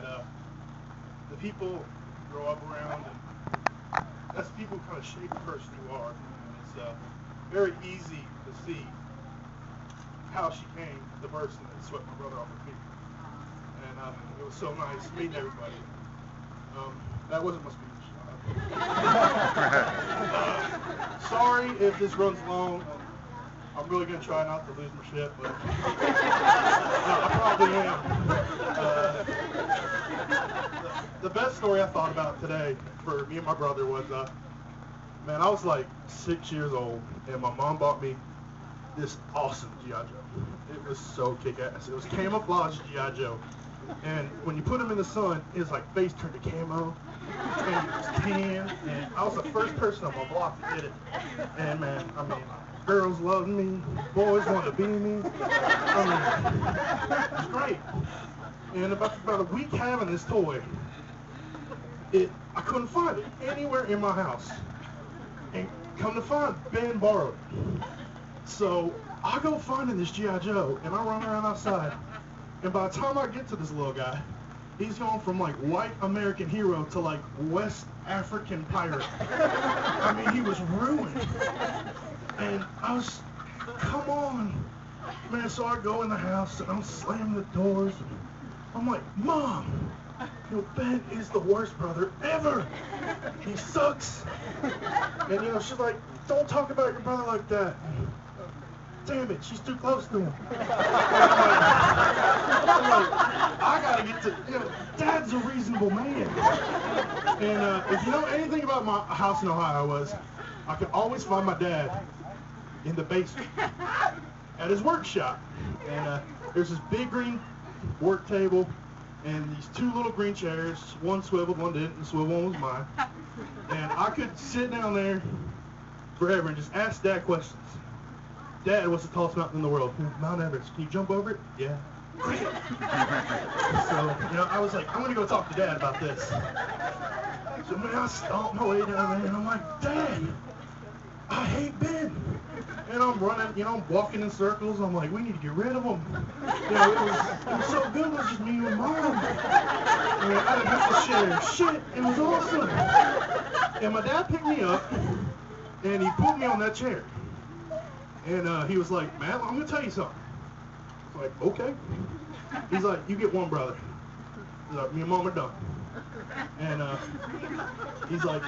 that the people you grow up around, and that's the people who kind of shape the person you are. And it's very easy to see how she came the person that swept my brother off her feet. And it was so nice meeting everybody. That wasn't my speech. Sorry if this runs long. I'm really going to try not to lose my shit, but I probably am. The best story I thought about today for me and my brother was, man, I was like 6 years old, and my mom bought me this awesome G.I. Joe. It was so kick-ass. It was camouflage G.I. Joe. And when you put him in the sun, his like face turned to camo, and it was tan, and I was the first person on my block that did it. And man, I mean, girls loved me, boys wanted to be me. I mean, it was great. And about a week having this toy, I couldn't find it anywhere in my house. And come to find, Ben borrowed it. So I go finding this G.I. Joe, and I run around outside. And by the time I get to this little guy, he's going from like white American hero to like West African pirate. I mean, he was ruined. And I was, come on. Man, so I go in the house and I'm slamming the doors. And I'm like, Mom, Ben is the worst brother ever. He sucks. And she's like, don't talk about your brother like that. Damn it, she's too close to him. I'm like, I gotta get to, Dad's a reasonable man. And if you know anything about my house in Ohio I could always find my dad in the basement at his workshop. And there's this big green work table and these two little green chairs, one swiveled, one didn't, the swivel one was mine. And I could sit down there forever and just ask Dad questions. Dad, what's the tallest mountain in the world? Mount Everest. Can you jump over it? Yeah. Great. So, I was like, I'm going to go talk to Dad about this. So, man, I stomped my way down there, and I'm like, Dad, I hate Ben. And I'm running, I'm walking in circles. I'm like, we need to get rid of him. It was so good. It was just me and Mom. And I didn't have to share shit. It was awesome. And my dad picked me up, and he put me on that chair. And he was like, man, I'm going to tell you something. I was like, okay. He's like, you get one brother. He's like, me and Mom are done. And he's like,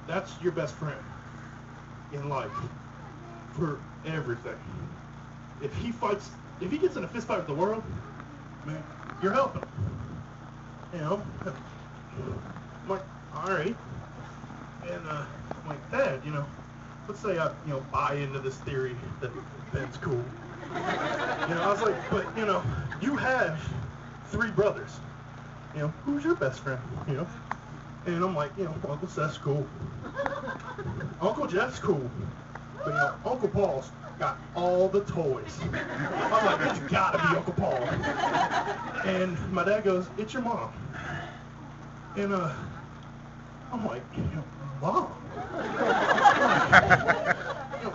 that's your best friend in life for everything. If he gets in a fist fight with the world, man, you're helping him. I'm like, all right. And I'm like, Dad, let's say I, buy into this theory that Ben's cool. I was like, but, you have 3 brothers. Who's your best friend? And I'm like, Uncle Seth's cool. Uncle Jeff's cool. But, Uncle Paul's got all the toys. I'm like, it's gotta be Uncle Paul. And my dad goes, it's your mom. And, I'm like, Mom?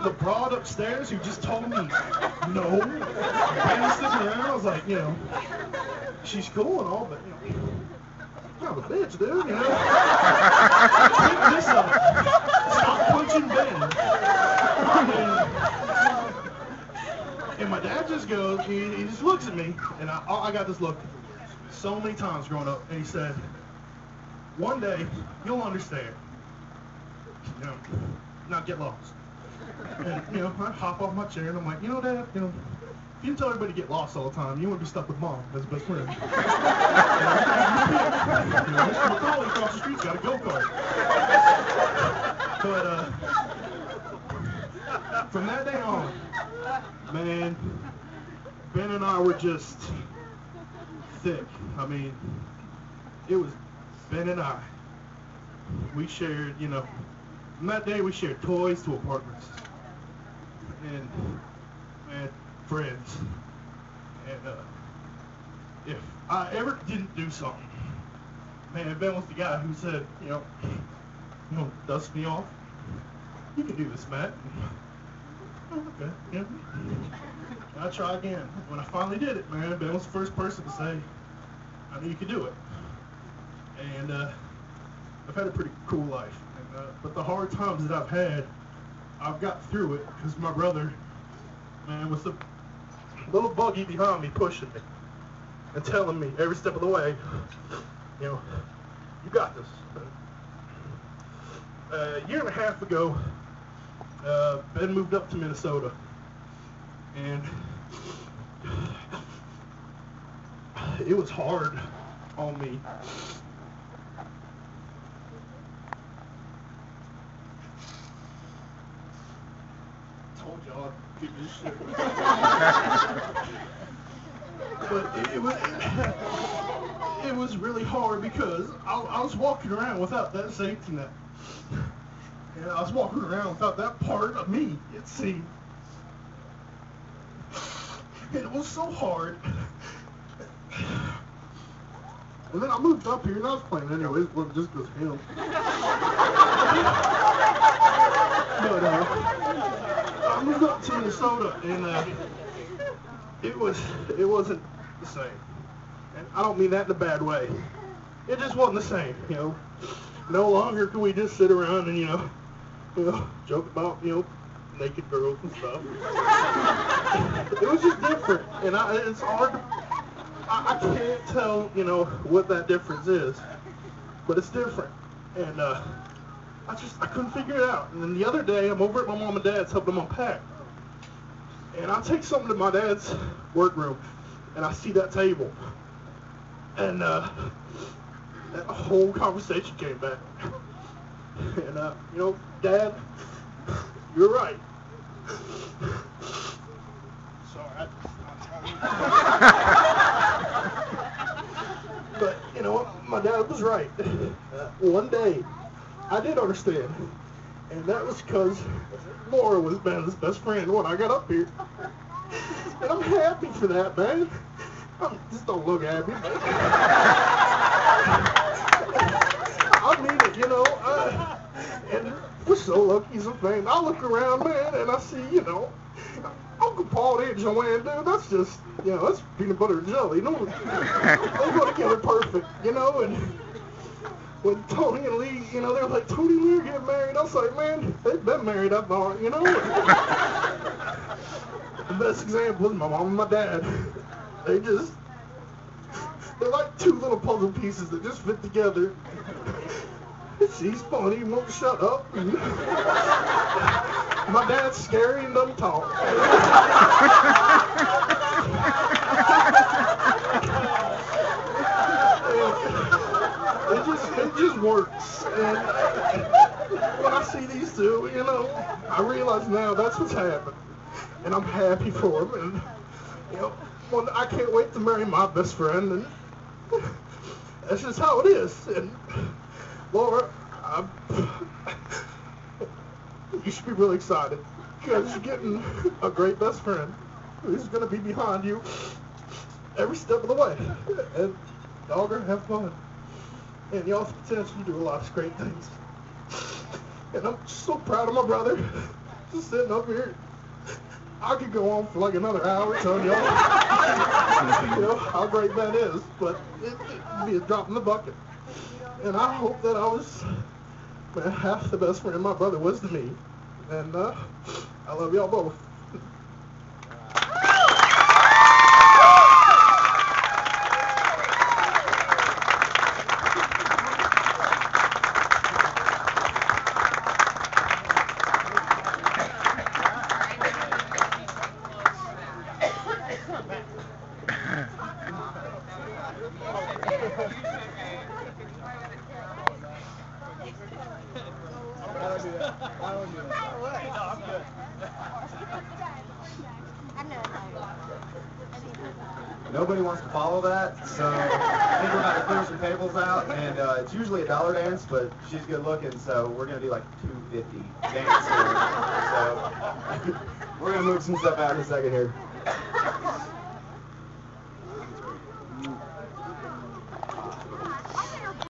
The broad upstairs who just told me no. And sticking around, I was like, she's cool and all, but kind of a bitch, dude. Pick this up. Stop punching Ben. And my dad just goes, he just looks at me, and I got this look so many times growing up, and he said, one day you'll understand. Not get lost. And, I hop off my chair and I'm like, Dad, if you tell everybody to get lost all the time, you wouldn't be stuck with Mom as best friend. Mr. McCauley across the street's got a go-kart. But, from that day on, man, Ben and I were just thick. I mean, it was Ben and I. We shared, on that day we shared toys to apartments. And, man, friends. And if I ever didn't do something, man, Ben was the guy who said, dust me off. You can do this, Matt. Okay, And I try again. When I finally did it, man, Ben was the first person to say, I knew you could do it. And I've had a pretty cool life. But the hard times that I've had, I've got through it because my brother, man, was the little buggy behind me pushing me and telling me every step of the way, you got this. A year and a half ago, Ben moved up to Minnesota, and it was hard on me. Told y'all I'd give this shit. But it was really hard because I was walking around without that safety net. And I was walking around without that part of me, it seemed. And it was so hard. And then I moved up here and I was playing anyways, it wasn't just because of him. But I moved up to Minnesota and it wasn't the same. And I don't mean that in a bad way. It just wasn't the same, No longer could we just sit around and, joke about, naked girls and stuff. It was just different, and it's hard to, I can't tell, what that difference is, but it's different, and I couldn't figure it out. And then the other day, I'm over at my mom and dad's helping them unpack, and I take something to my dad's workroom, and I see that table, and that whole conversation came back. And, Dad, you're right. Sorry, but, my dad was right. One day, I did understand. And that was because Laura was Ben's best friend when I got up here. And I'm happy for that, man. Just don't look at me. I mean it, and we're so lucky as a family. I look around, man, and I see, Uncle Paul and Joanne, dude, that's just, that's peanut butter and jelly. They go together perfect, and when Tony and Lee, they're like, Tony and Lee are getting married. I was like, man, they've been married, I thought, The best example is my mom and my dad. They're like two little puzzle pieces that just fit together. She's funny, he won't shut up. My dad's scary and doesn't talk. It just works. And when I see these two, I realize now that's what's happened. And I'm happy for them. And, I can't wait to marry my best friend. And that's just how it is. And Laura, you should be really excited because you're getting a great best friend who's going to be behind you every step of the way. And y'all are going to have fun. And y'all have potential to do a lot of great things. And I'm so proud of my brother. Just sitting up here. I could go on for like another hour telling y'all how great that is, but it'd be a drop in the bucket. And I hope that I was half the best friend my brother was to me. And I love y'all both. Nobody wants to follow that, so I think we're about to clear some tables out, and it's usually a $1 dance, but she's good looking, so we're going to do like $2.50 dance here. So we're going to move some stuff out in a second here.